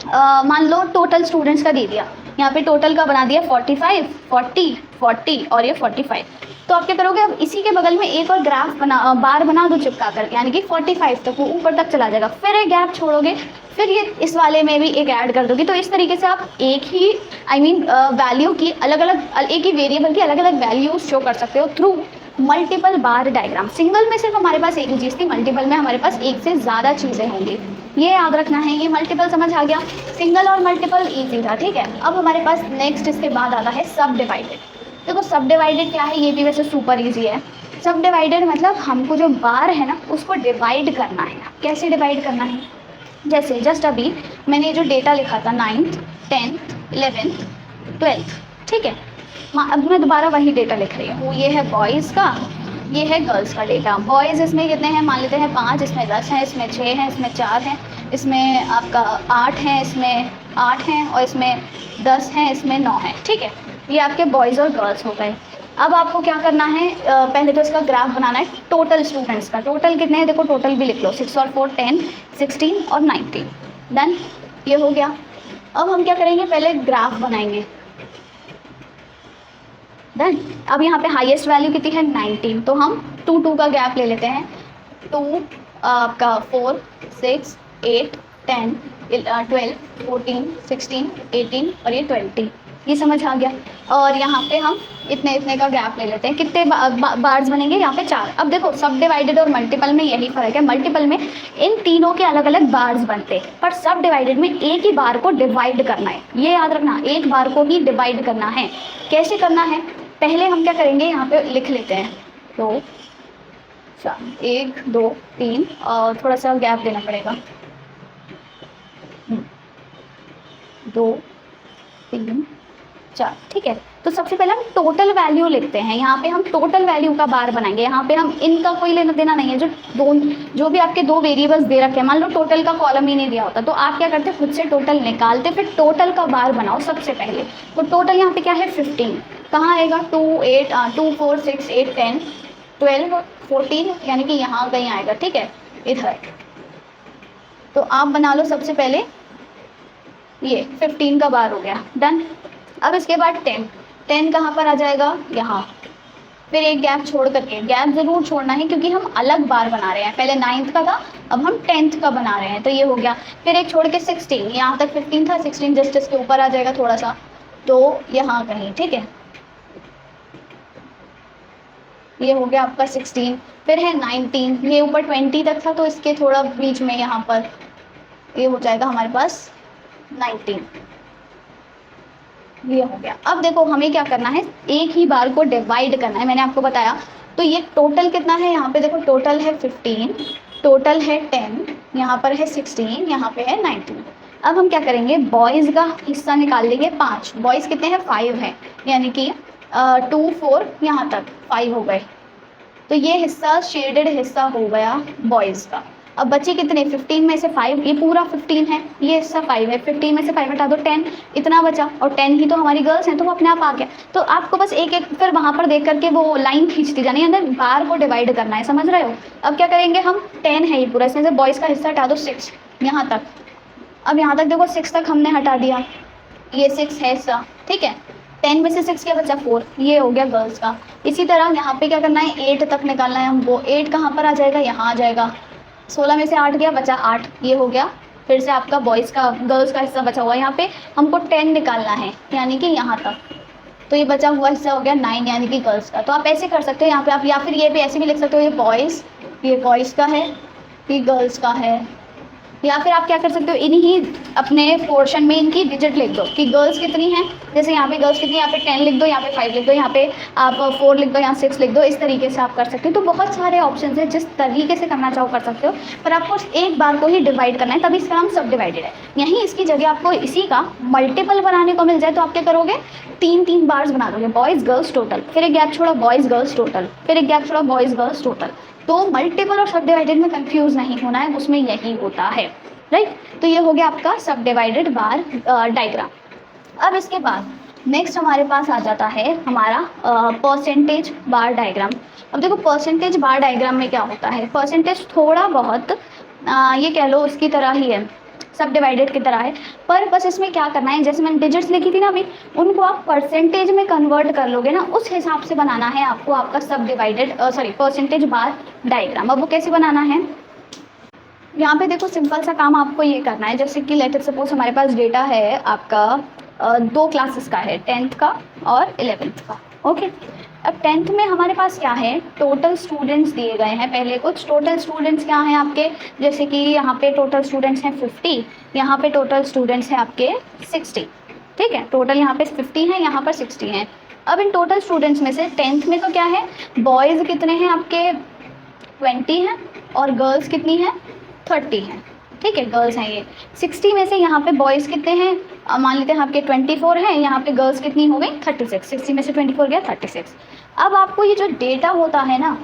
मान लो टोटल स्टूडेंट्स का दे दिया, यहाँ पे टोटल का बना दिया 45, 40, 40 और ये 45, तो आप क्या करोगे, अब इसी के बगल में एक और ग्राफ बार बना दो चिपका कर, यानी कि 45 तक वो ऊपर तक चला जाएगा, फिर एक गैप छोड़ोगे, फिर ये इस वाले में भी एक ऐड कर दोगे। तो इस तरीके से आप एक ही वैल्यू की अलग अलग, एक ही वेरिएबल की अलग अलग वैल्यूज शो कर सकते हो थ्रू मल्टीपल बार डायग्राम। सिंगल में सिर्फ हमारे पास एक ही चीज़ थी, मल्टीपल में हमारे पास एक से ज़्यादा चीज़ें होंगी, ये याद रखना है। ये मल्टीपल समझ आ गया, सिंगल और मल्टीपल ईजी था, ठीक है। अब हमारे पास नेक्स्ट इसके बाद आता है सब डिवाइडेड। देखो सब डिवाइडेड क्या है, ये भी वैसे सुपर ईजी है। सब डिवाइडेड मतलब हमको जो बार है ना उसको डिवाइड करना है। कैसे डिवाइड करना है, जैसे जस्ट अभी मैंने जो डेटा लिखा था 9th, 10th, 11th, 12th, ठीक है, अब मैं दोबारा वही डेटा लिख रही हूँ। ये है बॉयज़ का, ये है गर्ल्स का डेटा। बॉयज़ इसमें कितने हैं, मान लेते हैं 5, इसमें 10 हैं, इसमें 6 हैं, इसमें 4 हैं, इसमें आपका 8 हैं, इसमें 8 हैं और इसमें 10 हैं, इसमें 9 हैं, ठीक है। ये आपके बॉयज़ और गर्ल्स हो गए। अब आपको क्या करना है, पहले तो इसका ग्राफ बनाना है टोटल स्टूडेंट्स का। टोटल कितने हैं, देखो टोटल भी लिख लो, 6 और 4 10, 16 और 19, डन, ये हो गया। अब हम क्या करेंगे, पहले ग्राफ बनाएंगे, डन। अब यहाँ पे हाईएस्ट वैल्यू कितनी है 19, तो हम 2 2 का गैप ले लेते हैं, 2 आपका 4 6 8 10 12 14 16 18 और ये 20, ये समझ आ गया। और यहाँ पे हम इतने इतने का गैप ले लेते हैं, कितने बार्स बनेंगे यहाँ पे 4। अब देखो सब डिवाइडेड और मल्टीपल में यही फ़र्क है, मल्टीपल में इन तीनों के अलग अलग बार्स बनते हैं, पर सब डिवाइडेड में एक ही बार को डिवाइड करना है, ये याद रखना, एक बार को ही डिवाइड करना है। कैसे करना है, पहले हम क्या करेंगे, यहाँ पे लिख लेते हैं, तो 1 2 3 और थोड़ा सा गैप देना पड़ेगा, 2 3 4, ठीक है। तो सबसे पहले हम टोटल वैल्यू लिखते हैं, यहाँ पे हम टोटल वैल्यू का बार बनाएंगे। यहाँ पे हम इनका कोई लेना देना नहीं है, जो भी आपके 2 वेरिएबल्स दे रखे हैं, मान लो टोटल का कॉलम ही नहीं दिया होता, तो आप क्या करते, खुद से टोटल निकालते, फिर टोटल का बार बनाओ सबसे पहले। तो टोटल यहाँ पे क्या है 15, कहाँ आएगा 2 4 6 8 10 12 14, यानी कि यहाँ कहीं आएगा, ठीक है, इधर। तो आप बना लो सबसे पहले, ये 15 का बार हो गया, डन। अब इसके बाद 10 कहाँ पर आ जाएगा, यहाँ। फिर एक गैप छोड़ करके, गैप ज़रूर छोड़ना है क्योंकि हम अलग बार बना रहे हैं, पहले 9th का था, अब हम 10th का बना रहे हैं, तो ये हो गया। फिर एक छोड़ के 16, यहाँ तक 15 था, 16 जस्ट इसके ऊपर आ जाएगा थोड़ा सा, तो यहाँ कहीं, ठीक है, ये हो गया आपका 16। फिर है 19, ये ऊपर 20 तक था, तो इसके थोड़ा बीच में यहाँ पर ये हो जाएगा हमारे पास 19, ये हो गया। अब देखो हमें क्या करना है, एक ही बार को डिवाइड करना है, मैंने आपको बताया। तो ये टोटल कितना है, यहाँ पे देखो टोटल है 15, टोटल है 10, यहाँ पर है 16, यहाँ पे है 19। अब हम क्या करेंगे, बॉयज़ का हिस्सा निकाल लेंगे 5, बॉयज़ कितने हैं 5 हैं, यानी कि 2 4 यहाँ तक 5 हो गए, तो ये हिस्सा शेडेड हिस्सा हो गया बॉयज़ का। अब बचे कितने, 15 में से 5, ये पूरा 15 है, ये हिस्सा 5 है, 15 में से 5 हटा दो 10, इतना बचा, और 10 ही तो हमारी गर्ल्स हैं, तो वो अपने आप आ गया। तो आपको बस एक एक फिर वहाँ पर देख करके वो लाइन खींचती जानी है, अंदर बार को डिवाइड करना है, समझ रहे हो। अब क्या करेंगे हम, 10 है ये पूरा, इसमें से बॉयज़ का हिस्सा हटा दो 6 यहाँ तक। अब यहाँ तक देखो 6 तक हमने हटा दिया, ये 6 है हिस्सा, ठीक है। 10 में से 6 क्या बचा 4, ये हो गया गर्ल्स का। इसी तरह यहाँ पे क्या करना है 8 तक निकालना है हमको। 8 कहाँ पर आ जाएगा, यहाँ आ जाएगा। 16 में से 8 गया, बचा 8, ये हो गया। फिर से आपका बॉयज़ का गर्ल्स का हिस्सा बचा हुआ है। यहाँ पे हमको 10 निकालना है, यानी कि यहाँ तक, तो ये बचा हुआ हिस्सा हो गया 9, यानी कि गर्ल्स का। तो आप ऐसे कर सकते हो यहाँ पे आप, या फिर ये भी ऐसे भी लिख सकते हो, ये बॉयज़ का है, ये गर्ल्स का है। या फिर आप क्या कर सकते हो, इन्हीं अपने पोर्शन में इनकी डिजिट लिख दो कि गर्ल्स कितनी हैं। जैसे यहाँ पे गर्ल्स कितनी है, यहाँ पे 10 लिख दो, यहाँ पे 5 लिख दो, यहाँ पे आप 4 लिख दो, यहाँ 6 लिख दो। इस तरीके से आप कर सकते हो। तो बहुत सारे ऑप्शन हैं, जिस तरीके से करना चाहो कर सकते हो, पर आपको एक बार को ही डिवाइड करना है, तभी इसका नाम सब डिवाइडेड है। यहीं इसकी जगह आपको इसी का मल्टीपल बनाने को मिल जाए तो आप क्या करोगे, 3 बार्स बना दोगे, बॉयज़ गर्ल्स टोटल, फिर एक गैप छोड़ा बॉयज़ गर्ल्स टोटल, फिर एक गैप छोड़ा बॉयज़ गर्ल्स टोटल। तो मल्टीपल और सब डिवाइडेड में कंफ्यूज नहीं होना है, उसमें यही होता है, राइट। तो ये हो गया आपका सब डिवाइडेड बार डायग्राम। अब इसके बाद नेक्स्ट हमारे पास आ जाता है हमारा परसेंटेज बार डायग्राम। अब देखो परसेंटेज बार डायग्राम में क्या होता है, परसेंटेज थोड़ा बहुत ये कह लो उसकी तरह ही है, सब डिवाइडेड की तरह है, पर बस इसमें क्या करना है, जैसे मैंने डिजिट्स लिखी थी ना अभी, उनको आप परसेंटेज में कन्वर्ट कर लोगे ना, उस हिसाब से बनाना है आपको आपका सब डिवाइडेड परसेंटेज बार डायग्राम। अब वो कैसे बनाना है, यहाँ पे देखो सिंपल सा काम आपको ये करना है। जैसे कि लेट सपोज हमारे पास डेटा है आपका 2 क्लासेस का है, 10th का और 11th का, ओके। अब 10th में हमारे पास क्या है, टोटल स्टूडेंट्स दिए गए हैं। पहले कुछ टोटल स्टूडेंट्स क्या हैं आपके, जैसे कि यहाँ पे टोटल स्टूडेंट्स हैं 50, यहाँ पे टोटल स्टूडेंट्स हैं आपके 60, ठीक है। टोटल यहाँ पे 50 हैं, यहाँ पर 60 हैं। अब इन टोटल स्टूडेंट्स में से 10th में तो क्या है, बॉयज़ कितने हैं आपके 20 हैं, और गर्ल्स कितनी हैं 30 हैं, ठीक है, गर्ल्स हैं ये। 60 में से यहाँ पे बॉयज़ कितने हैं, मान लेते हैं आपके 24 हैं, यहाँ पे गर्ल्स कितनी हो गई 36, 60 में से 24 गया 36। अब आपको ये जो डेटा होता है ना,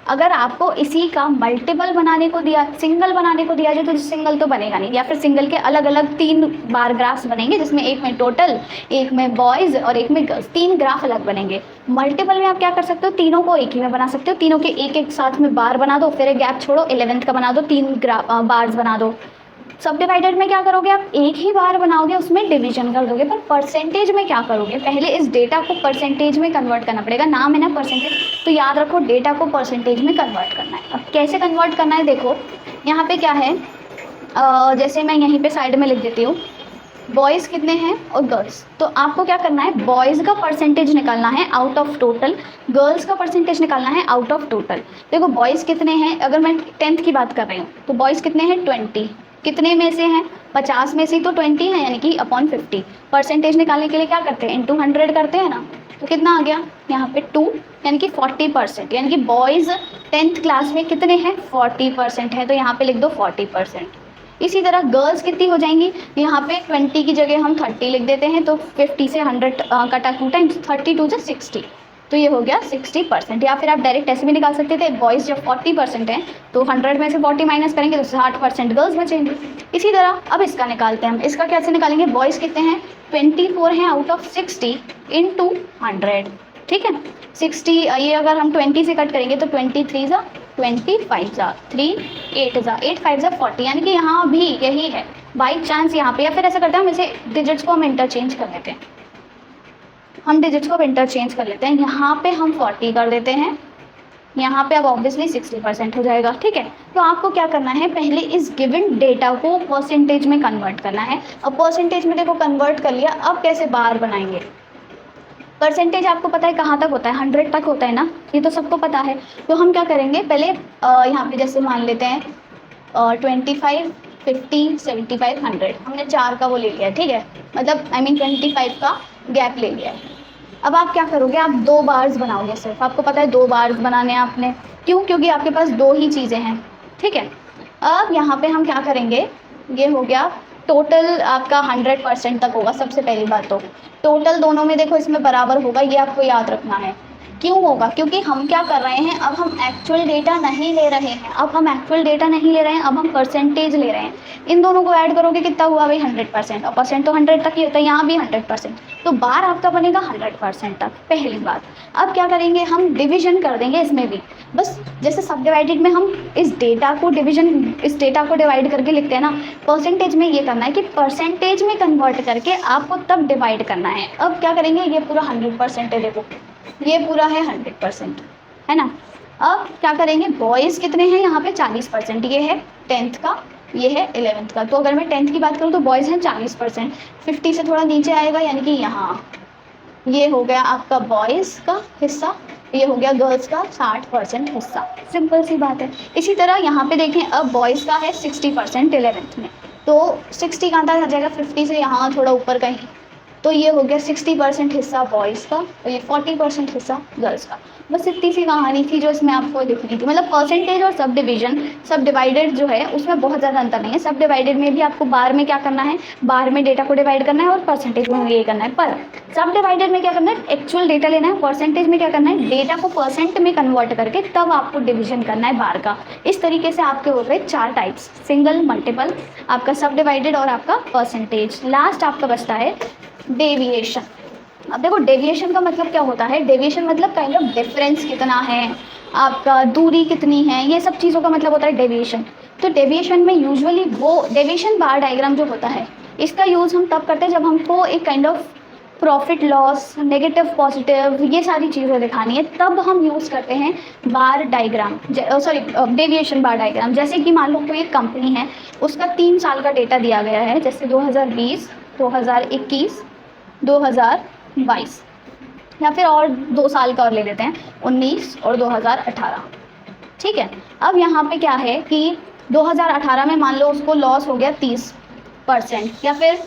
अगर आपको इसी का मल्टीपल बनाने को दिया, सिंगल बनाने को दिया जाए तो सिंगल तो बनेगा नहीं, या फिर सिंगल के अलग अलग 3 बार ग्राफ्स बनेंगे, जिसमें एक में टोटल, एक में बॉयज़ और एक में गर्ल्स, 3 ग्राफ अलग बनेंगे। मल्टीपल में आप क्या कर सकते हो, तीनों को एक ही में बना सकते हो, तीनों के एक एक साथ में बार बना दो, फिर एक गैप छोड़ो, 11th का बना दो, 3 बार्स बना दो। सब डिवाइडेड में क्या करोगे, आप एक ही बार बनाओगे, उसमें डिवीजन कर दोगे। पर परसेंटेज में क्या करोगे, पहले इस डेटा को परसेंटेज में कन्वर्ट करना पड़ेगा। नाम है ना परसेंटेज, तो याद रखो डेटा को परसेंटेज में कन्वर्ट करना है। अब कैसे कन्वर्ट करना है, देखो यहाँ पे क्या है, जैसे मैं यहीं पे साइड में लिख देती हूँ बॉयज़ कितने हैं और गर्ल्स। तो आपको क्या करना है, बॉयज़ का परसेंटेज निकालना है आउट ऑफ टोटल, गर्ल्स का परसेंटेज निकालना है आउट ऑफ टोटल। देखो बॉयज़ कितने हैं, अगर मैं 10th की बात कर रही हूँ तो बॉयज़ कितने हैं 20, कितने में से हैं 50 में से तो 20 है, यानी कि अपॉन 50। परसेंटेज निकालने के लिए क्या करते हैं, इंटू 100 करते हैं ना, तो कितना आ गया यहाँ पे 2, यानी कि 40%, यानी कि बॉयज़ 10th क्लास में कितने हैं 40% है, तो यहाँ पे लिख दो 40%। इसी तरह गर्ल्स कितनी हो जाएंगी, यहाँ पे 20 की जगह हम 30 लिख देते हैं, तो 50 से 100 कटा 2 टाइम्स, 32 से 60, तो ये हो गया 60%। या फिर आप डायरेक्ट ऐसे भी निकाल सकते थे, बॉयज़ जब 40% हैं तो 100 में से 40 माइनस करेंगे तो 60% गर्ल्स बचेंगे। इसी तरह अब इसका निकालते हैं हम, इसका कैसे निकालेंगे, बॉयज़ कितने हैं 24 हैं आउट ऑफ 60 इंटू 100, ठीक है। 60 ये अगर हम 20 से कट करेंगे तो 23 जा 25 जा 3 8 जा 8 5 जा 40, यानी कि यहाँ भी यही है बाई चांस यहाँ पे। या फिर ऐसा करते हैं हम, इसे डिजिट्स को हम इंटरचेंज कर लेते हैं, हम डिजिट्स को इंटरचेंज कर लेते हैं। यहाँ पे हम 40 कर देते हैं, यहाँ पे अब ऑब्वियसली 60% हो जाएगा, ठीक है। तो आपको क्या करना है, पहले इस गिवन डेटा को परसेंटेज में कन्वर्ट करना है। अब परसेंटेज में देखो कन्वर्ट कर लिया, अब कैसे बार बनाएंगे। परसेंटेज आपको पता है कहाँ तक होता है, 100 तक होता है ना, ये तो सबको पता है। तो हम क्या करेंगे, पहले यहाँ पे जैसे मान लेते हैं 25 50 75 100, हमने 4 का वो ले लिया, ठीक है, मतलब 25 का गैप ले लिया है। अब आप क्या करोगे, आप 2 बार्स बनाओगे, सिर्फ आपको पता है 2 बार्स बनाने हैं आपने, क्यों, क्योंकि आपके पास 2 ही चीज़ें हैं, ठीक है। अब यहाँ पे हम क्या करेंगे, ये हो गया टोटल आपका 100% तक होगा। सबसे पहली बात तो टोटल दोनों में देखो इसमें बराबर होगा, ये आपको याद रखना है। क्यों होगा? क्योंकि हम क्या कर रहे हैं, अब हम एक्चुअल डेटा नहीं ले रहे हैं, अब हम एक्चुअल डेटा नहीं ले रहे हैं, अब हम परसेंटेज ले रहे हैं। इन दोनों को ऐड करोगे कितना हुआ भाई? 100%, और परसेंट तो 100 तक ही होता है, यहाँ भी 100%, तो बार आपका बनेगा 100% तक, पहली बात। अब क्या करेंगे, हम डिविजन कर देंगे इसमें भी, बस जैसे सब डिवाइडेड में हम इस डेटा को डिवाइड करके लिखते हैं ना, परसेंटेज में ये करना है कि परसेंटेज में कन्वर्ट करके आपको तब डिवाइड करना है। अब क्या करेंगे, ये पूरा 100% है, देखो ये पूरा है 100%, है ना। अब क्या करेंगे, बॉयज़ कितने हैं यहाँ पे? 40%, ये है 10th का, ये है 11th का। तो अगर मैं 10th की बात करूँ तो बॉयज़ हैं 40%, 50 से थोड़ा नीचे आएगा, यानी कि यहाँ ये हो गया आपका बॉयज़ का हिस्सा, ये हो गया गर्ल्स का 60% हिस्सा। सिंपल सी बात है। इसी तरह यहाँ पे देखें, अब बॉयज़ का है 60% 11th में, तो 60 कहाँ तक आ जाएगा? 50 से यहाँ थोड़ा ऊपर कहीं, तो ये हो गया 60% हिस्सा बॉयज़ का और ये 40% हिस्सा गर्ल्स का। बस इतनी सी कहानी थी जो इसमें आपको लिखनी थी। मतलब परसेंटेज और सब डिवीजन, सब डिवाइडेड जो है उसमें बहुत ज़्यादा अंतर नहीं है। सब डिवाइडेड में भी आपको बार में क्या करना है, बार में डेटा को डिवाइड करना है, और परसेंटेज में ये करना है। पर सब डिवाइडेड में क्या करना है, एक्चुअल डेटा लेना है, परसेंटेज में क्या करना है, डेटा को परसेंट में कन्वर्ट करके तब आपको डिवीजन करना है बार का। इस तरीके से आपके हो गए 4 टाइप्स, सिंगल, मल्टीपल, आपका सब डिवाइडेड और आपका परसेंटेज। लास्ट आपका बचता है डेविएशन। अब देखो डेविएशन का मतलब क्या होता है, डेविएशन मतलब काइंड ऑफ डिफरेंस कितना है, आपका दूरी कितनी है, ये सब चीज़ों का मतलब होता है डेविएशन। तो डेविएशन में यूजुअली वो डेविएशन बार डायग्राम जो होता है, इसका यूज़ हम तब करते हैं जब हमको एक kind of profit loss, negative positive, ये सारी चीज़ें दिखानी है, तब हम यूज़ करते हैं बार डायग्राम, सॉरी डेविएशन बार डायग्राम। जैसे कि मान लो कोई एक कंपनी है, उसका 3 साल का डेटा दिया गया है, जैसे 2020, 2021, 2022, या फिर और 2 साल का और ले लेते हैं, 19 और 2018, ठीक है। अब यहाँ पे क्या है कि 2018 में मान लो उसको लॉस हो गया 30%, या फिर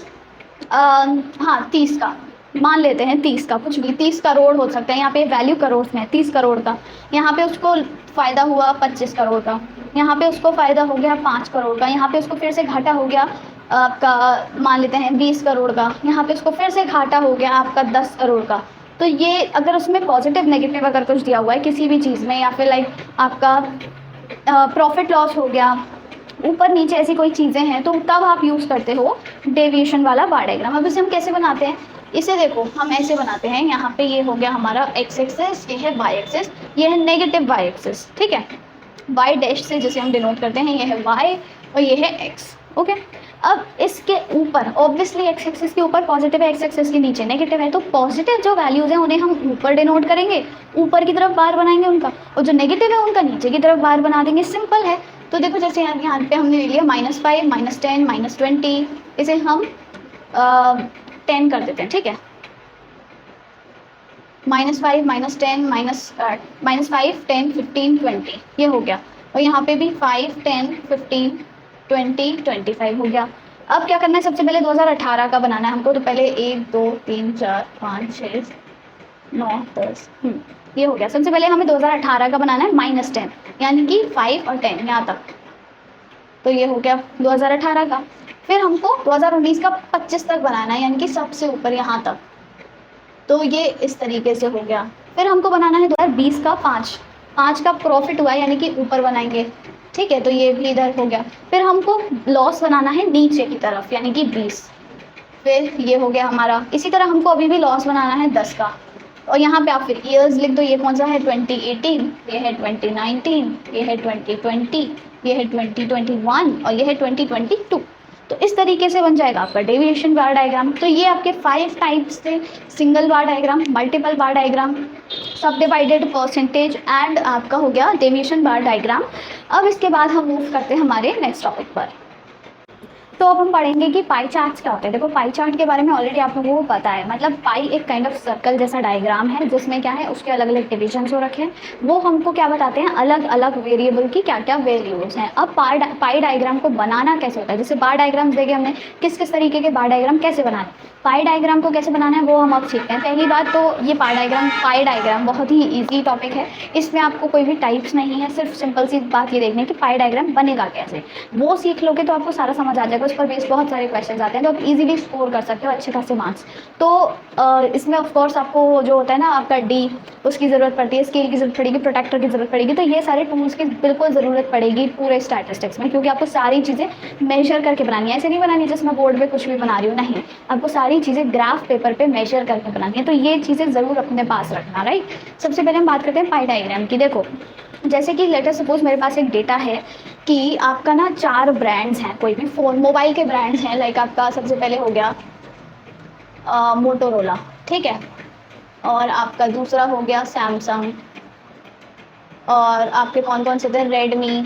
हाँ 30 का मान लेते हैं, 30 का, कुछ भी 30 करोड़ हो सकता है, यहाँ पे वैल्यू करोड़ में है, 30 करोड़ का। यहाँ पे उसको फ़ायदा हुआ 25 करोड़ का, यहाँ पे उसको फ़ायदा हो गया 5 करोड़ का, यहाँ पे उसको फिर से घाटा हो गया आपका मान लेते हैं 20 करोड़ का, यहाँ पे उसको फिर से घाटा हो गया आपका 10 करोड़ का। तो ये अगर उसमें पॉजिटिव नेगेटिव अगर कुछ दिया हुआ है किसी भी चीज़ में, या फिर लाइक आपका प्रॉफिट लॉस हो गया, ऊपर नीचे ऐसी कोई चीज़ें हैं, तो तब आप यूज़ करते हो डेविएशन वाला बार डायग्राम। अब इसे हम कैसे बनाते हैं, इसे देखो हम ऐसे बनाते हैं, यहाँ पे ये हो गया हमारा एक्स एक्सिस, ये है वाई एक्सिस, ये है नेगेटिव वाई एक्सिस, ठीक है, वाई डैश से जिसे हम डिनोट करते हैं, ये है वाई और ये है एक्स, ओके। अब इसके ऊपर ऑब्वियसली एक्स एक्सिस के ऊपर पॉजिटिव है, एक्स एक्सिस के नीचे नेगेटिव है, तो पॉजिटिव जो वैल्यूज़ हैं उन्हें हम ऊपर डिनोट करेंगे, ऊपर की तरफ बार बनाएंगे उनका, और जो नेगेटिव है उनका नीचे की तरफ बार बना देंगे, सिंपल है। तो देखो जैसे यहाँ पे हमने ले लिया -5, -10, -20, इसे हम 10 कर देते हैं, ठीक है, -5, -10, -5, 10, 15, 20 ये हो गया, और यहाँ पे भी 5, 10, 15, 20, 25 हो गया। अब क्या करना है, सबसे पहले 2018 का बनाना है हमको, तो पहले 1, 2, 3, 4, 5, 6, 9, 10, ये हो गया। सबसे पहले हमें 2018 का बनाना है -10, यानी कि 5 और 10 यहाँ तक, तो ये हो गया 2018 का। फिर हमको 2019 का 25 तक बनाना है, यानी कि सबसे ऊपर यहाँ तक, तो ये इस तरीके से हो गया। फिर हमको बनाना है 2020 का 5 का प्रॉफिट हुआ, यानी कि ऊपर बनाएंगे, ठीक है, तो ये भी इधर हो गया। फिर हमको लॉस बनाना है नीचे की तरफ, यानी कि 20, फिर ये हो गया हमारा। इसी तरह हमको अभी भी लॉस बनाना है 10 का, और यहाँ पे आप फिर ईयर्स लिख दो, ये कौन सा है 2018, ये है 2019, ये है 2020, ये है 2021 और ये है 2022। तो इस तरीके से बन जाएगा आपका डेविएशन बार डायग्राम। तो ये आपके 5 टाइप्स थे, सिंगल बार डायग्राम, मल्टीपल बार डायग्राम, सब डिवाइडेड, परसेंटेज एंड आपका हो गया डेविएशन बार डायग्राम। अब इसके बाद हम मूव करते हैं हमारे नेक्स्ट टॉपिक पर। तो अब हम पढ़ेंगे कि पाई चार्ट्स क्या होते हैं। देखो पाई चार्ट के बारे में ऑलरेडी आप लोगों को पता है, मतलब पाई एक काइंड ऑफ सर्कल जैसा डायग्राम है जिसमें क्या है उसके अलग अलग डिविजन्स हो रखे हैं। वो हमको क्या बताते हैं, अलग अलग वेरिएबल की क्या क्या वैल्यूज हैं। अब पाई डायग्राम को बनाना कैसे होता है, जैसे बार डायग्राम देखे हमने, किस किस तरीके के बार डायग्राम कैसे बनाने, पाई डायग्राम को कैसे बनाना है वो हम अब सीखते हैं। पहली बात तो ये पाई डायग्राम बहुत ही ईजी टॉपिक है, इसमें आपको कोई भी टाइप्स नहीं है, सिर्फ सिंपल सी बात ये देखनी है कि पाई डायग्राम बनेगा कैसे, वो सीख लोगे तो आपको सारा समझ आ जाएगा। उस पर बेस्ड बहुत सारे क्वेश्चन आते हैं, तो आप इजीली स्कोर कर सकते हो अच्छे खासे मार्क्स। तो इसमें ऑफ कोर्स आपको जो होता है ना आपका डी, उसकी ज़रूरत पड़ती है, स्केल की ज़रूरत पड़ेगी, प्रोटेक्टर की ज़रूरत पड़ेगी। तो ये सारे टूल्स की बिल्कुल ज़रूरत पड़ेगी पूरे स्टैटिस्टिक्स में, क्योंकि आपको सारी चीज़ें मेजर करके बनानी है। ऐसे नहीं बनानी जैसे मैं बोर्ड पे कुछ भी बना रही हूँ, नहीं, आपको सारी चीज़ें ग्राफ पेपर पे मेजर करके बनानी है। तो ये चीज़ें ज़रूर अपने पास रखना, राइट। सबसे पहले हम बात करते हैं पाई डायग्राम की। देखो, जैसे कि लेटर सपोज मेरे पास एक डेटा है कि आपका ना 4 ब्रांड्स हैं, कोई भी फ़ोन मोबाइल के ब्रांड्स हैं, लाइक आपका सबसे पहले हो गया मोटोरोला, ठीक है, और आपका दूसरा हो गया सैमसंग, और आपके कौन कौन से थे, रेडमी,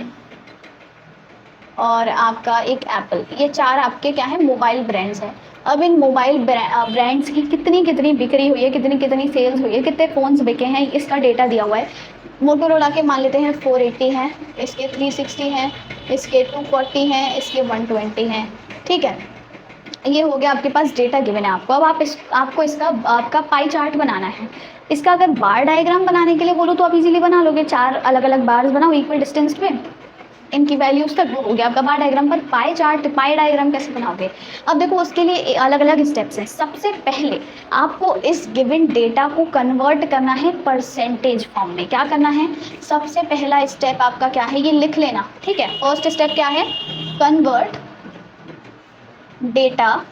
और आपका एक एप्पल। ये 4 आपके क्या है, मोबाइल ब्रांड्स हैं। अब इन मोबाइल ब्रांड्स की कितनी कितनी बिक्री हुई है, कितनी कितनी सेल्स हुई है, कितने फ़ोन्स बिके हैं, इसका डेटा दिया हुआ है। मोटोरोला के मान लेते हैं 480 हैं, इसके 360 हैं, इसके 240 हैं, इसके 120 हैं, ठीक है। ये हो गया आपके पास डेटा गिवन है आपको। अब आपको इसका आपका पाई चार्ट बनाना है। इसका अगर बार डायग्राम बनाने के लिए बोलो तो आप इजीली बना लोगे, 4 अलग अलग बार्स बनाओ इक्वल डिस्टेंस पे, इनकी वैल्यूज तक, वो हो गया आपका बार डायग्राम। पर पाई चार्ट, पाई डायग्राम कैसे बनाओगे? अब देखो, उसके लिए अलग अलग स्टेप्स हैं। सबसे पहले आपको इस गिवन डेटा को कन्वर्ट करना है परसेंटेज फॉर्म में। क्या करना है? सबसे पहला स्टेप आपका क्या है, ये लिख लेना, ठीक है। फर्स्ट स्टेप क्या है? Convert data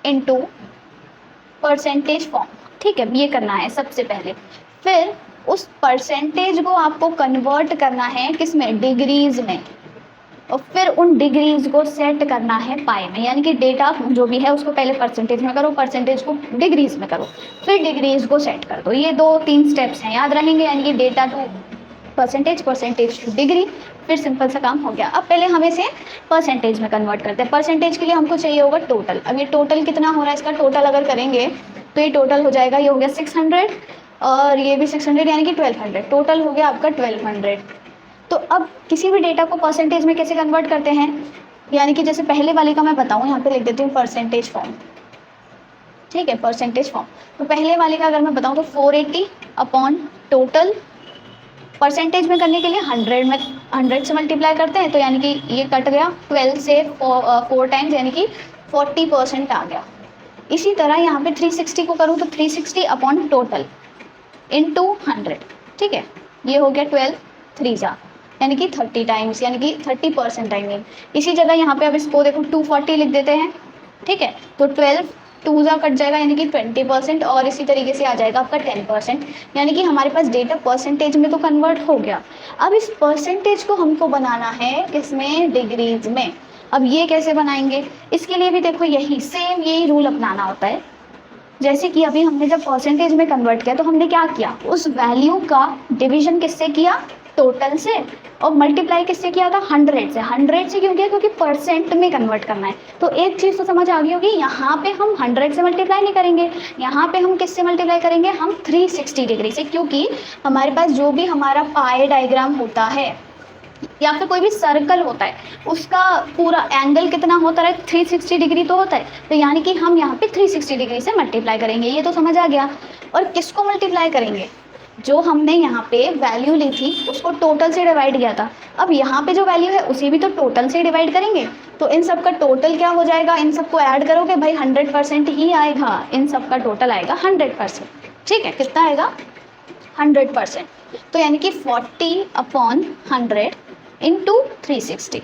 into percentage form, ठीक है, ये करना है सबसे पहले। फिर उस परसेंटेज को आपको कन्वर्ट करना है किसमें? डिग्रीज में, और फिर उन डिग्रीज को सेट करना है पाई में। यानी कि डेटा जो भी है उसको पहले परसेंटेज में करो, परसेंटेज को डिग्रीज में करो, फिर डिग्रीज को सेट कर दो। ये 2-3 स्टेप्स हैं, याद रहेंगे। यानी कि data to percentage, percentage to degree, फिर सिंपल सा काम हो गया। अब पहले हम इसे परसेंटेज में कन्वर्ट करते हैं। परसेंटेज के लिए हमको चाहिए होगा टोटल। अब ये टोटल कितना हो रहा है, इसका टोटल अगर करेंगे तो ये टोटल हो जाएगा, ये हो गया 600 और ये भी 600, यानी कि 1200। टोटल हो गया आपका 1200। तो अब किसी भी डेटा को परसेंटेज में कैसे कन्वर्ट करते हैं? यानी कि जैसे पहले वाले का मैं बताऊँ, यहाँ पे लिख देती हूँ परसेंटेज फॉर्म, ठीक है, परसेंटेज फॉर्म। तो पहले वाले का अगर मैं बताऊँ तो 480 अपॉन टोटल, परसेंटेज में करने के लिए 100 से मल्टीप्लाई करते हैं, तो यानी कि ये कट गया 12 से 4 टाइम्स, यानी कि 40% आ गया। इसी तरह यहाँ पे 360 को करूँ तो 360 अपॉन टोटल इनटू 100, ठीक है, ये हो गया 12 3 जा, यानी कि 30 टाइम्स, यानी कि 30% आई मीन। इसी जगह यहाँ पे अब इसको देखो 240 लिख देते हैं, ठीक है, तो 12 2 जा कट जाएगा, यानी कि 20%, और इसी तरीके से आ जाएगा आपका 10%। यानी कि हमारे पास डेटा परसेंटेज में तो कन्वर्ट हो गया। अब इस परसेंटेज को हमको बनाना है किसमें? डिग्रीज में। अब ये कैसे बनाएंगे? इसके लिए भी देखो यही सेम यही रूल अपनाना होता है। जैसे कि अभी हमने जब परसेंटेज में कन्वर्ट किया तो हमने क्या किया, उस वैल्यू का डिवीजन किससे किया? टोटल से, और मल्टीप्लाई किससे किया था? 100 से। 100 से क्यों किया? क्योंकि परसेंट में कन्वर्ट करना है। तो एक चीज़ तो समझ आ गई होगी, यहाँ पे हम 100 से मल्टीप्लाई नहीं करेंगे, यहाँ पे हम किससे मल्टीप्लाई करेंगे? हम 360 डिग्री से, क्योंकि हमारे पास जो भी हमारा पाई डायग्राम होता है या फिर कोई भी सर्कल होता है, उसका पूरा एंगल कितना होता है? 360 डिग्री तो होता है। तो यानी कि हम यहाँ पे 360 डिग्री से मल्टीप्लाई करेंगे, ये तो समझ आ गया। और किसको मल्टीप्लाई करेंगे? जो हमने यहाँ पे वैल्यू ली थी उसको टोटल से डिवाइड किया था। अब यहाँ पे जो वैल्यू है उसे भी तो टोटल से डिवाइड करेंगे, तो इन सब का टोटल क्या हो जाएगा? इन सबको ऐड करोगे भाई 100% ही आएगा, इन सब का टोटल आएगा 100%, ठीक है। कितना आएगा? 100%। तो यानी कि 40 अपॉन 100 इंटू 360,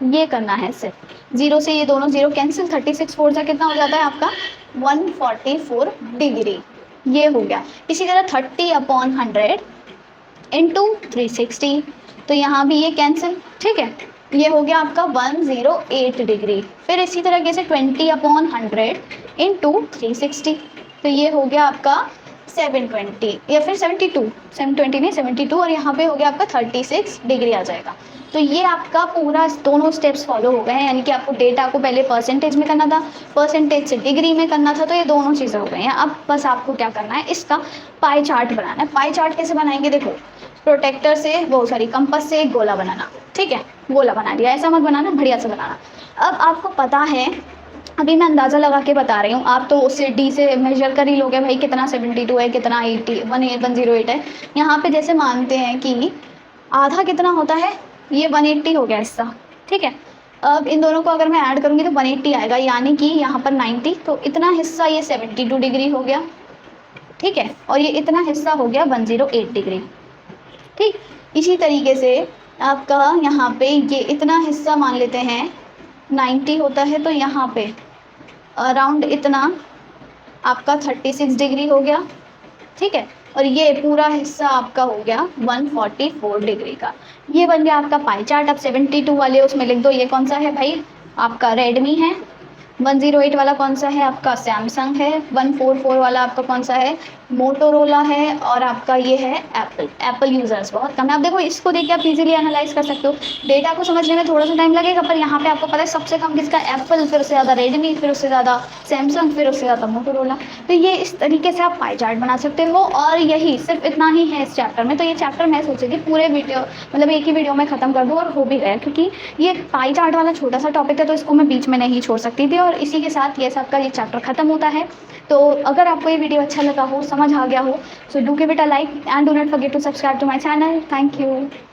ये करना है सिर्फ। 0 से ये दोनों 0 कैंसिल, 36 4 जा कितना हो जाता है आपका? 144 डिग्री, ये हो गया। इसी तरह 30 अपॉन 100 इंटू 360, तो यहाँ भी ये कैंसिल, ठीक है, ये हो गया आपका 108 डिग्री। फिर इसी तरीके से 20 अपॉन 100 इंटू 360, तो ये हो गया आपका 720 या फिर 720 नहीं 72, और यहाँ पे हो गया आपका 36 डिग्री आ जाएगा। तो ये आपका पूरा दोनों स्टेप्स फॉलो हो गए हैं। यानी कि आपको डेटा को पहले परसेंटेज में करना था, परसेंटेज से डिग्री में करना था, तो ये दोनों चीज़ें हो गई हैं। अब बस आपको क्या करना है, इसका पाई चार्ट बनाना है। पाई चार्ट कैसे बनाएंगे? देखो, प्रोटेक्टर से कंपास से एक गोला बनाना, ठीक है, गोला बना दिया, ऐसा मत बनाना, बढ़िया से बनाना। अब आपको पता है, अभी मैं अंदाज़ा लगा के बता रही हूँ, आप तो उससे डी से मेजर कर ही लोगे भाई, कितना 72 है, कितना 108 है। यहाँ पे जैसे मानते हैं कि आधा कितना होता है, ये 180 हो गया हिस्सा, ठीक है। अब इन दोनों को अगर मैं ऐड करूँगी तो 180 आएगा, यानी कि यहाँ पर 90, तो इतना हिस्सा ये 72 डिग्री हो गया, ठीक है, और ये इतना हिस्सा हो गया 108 डिग्री, ठीक। इसी तरीके से आपका यहाँ पे ये इतना हिस्सा मान लेते हैं 90 होता है, तो यहाँ पे अराउंड इतना आपका 36 डिग्री हो गया, ठीक है, और ये पूरा हिस्सा आपका हो गया 144 डिग्री का। ये बन गया आपका पाई चार्ट। अब 72 वाले उसमें लिख दो, ये कौन सा है भाई, आपका रेडमी है। 108 वाला कौन सा है, आपका सैमसंग है। 144 वाला आपका कौन सा है, मोटोरोला है। और आपका ये है एप्पल यूज़र्स बहुत कम है। आप देखो, इसको देख के आप इजीली एनालाइज कर सकते हो। डेटा को समझने में थोड़ा सा टाइम लगेगा, पर यहाँ पे आपको पता है सबसे कम किसका, एप्पल, फिर उससे ज़्यादा रेडमी, फिर उससे ज़्यादा सैमसंग, फिर उससे ज़्यादा मोटोरोला। तो ये इस तरीके से आप पाई चार्ट बना सकते हो, और यही सिर्फ इतना ही है इस चैप्टर में। तो ये चैप्टर मैं सोची थी पूरे वीडियो मतलब एक ही वीडियो में ख़त्म कर दूँ, और हो भी गया, क्योंकि ये पाई चार्ट वाला छोटा सा टॉपिक है, तो इसको मैं बीच में नहीं छोड़ सकती थी। और इसी के साथ ये सबका ये चैप्टर ख़त्म होता है। तो अगर आपको ये वीडियो अच्छा लगा हो, समझ आ गया हो, so do give it a like and do not forget to subscribe to my channel. Thank you.